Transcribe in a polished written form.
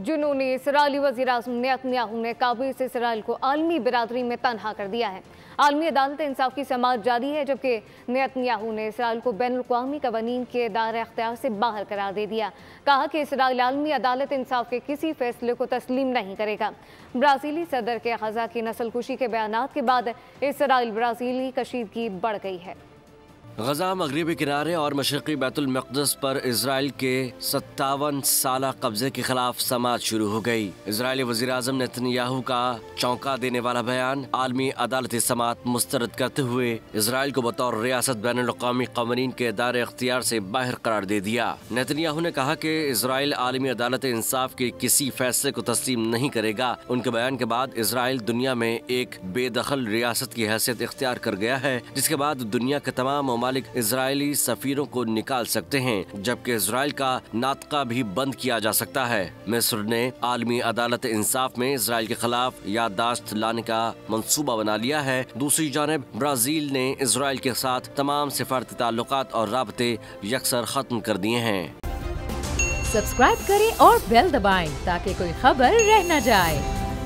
जुनूनी Israeli वज़ीर-ए-आज़म Netanyahu ने काबिल से इसराइल को आलमी बिरादरी में तन्हा कर दिया है। आलमी अदालत इंसाफ की समाअत जारी है, जबकि नेतन्याहू ने इसराइल को बैनुल-अक़वामी क़वानीन के दायरे इख्तियार से बाहर करार दे दिया। कहा कि इसराइल आलमी अदालत इंसाफ के किसी फैसले को तस्लीम नहीं करेगा। ब्राज़ीली सदर के ग़ज़ा की नस्लकुशी के बयानात के बाद इसराइल ब्राज़ीली कशीदगी बढ़ गई है। गजा मगरबी किनारे और मशरक़ी बैतुल मक़दस पर इसराइल के 57 साला कब्जे के खिलाफ समाअत शुरू हो गई। इजरायली वज़ीर-ए-आज़म नेतन्याहू का चौंका देने वाला बयान आलमी अदालती समाअत मुस्तरद करते हुए इसराइल को बतौर रियासत बैनुल-अक़वामी क़वानीन के दायरे इख्तियार से बाहर करार दे दिया। नेतन्याहू ने कहा कि इसराइल आलमी अदालत इंसाफ के किसी फैसले को तस्लीम नहीं करेगा। उनके बयान के बाद इसराइल दुनिया में एक बेदखल रियासत की हैसियत इख्तियार कर गया है, जिसके बाद दुनिया के तमाम मालिक इजरायली सफीरों को निकाल सकते हैं, जबकि इजराइल का नातका भी बंद किया जा सकता है। मिस्र ने आलमी अदालत इंसाफ में इजराइल के खिलाफ याददाश्त लाने का मंसूबा बना लिया है। दूसरी जानिब ब्राजील ने इजराइल के साथ तमाम सिफारती ताल्लुकात और राबते यकसर खत्म कर दिए हैं। सब्सक्राइब करें और बेल दबाएं ताकि कोई खबर रह न जाए।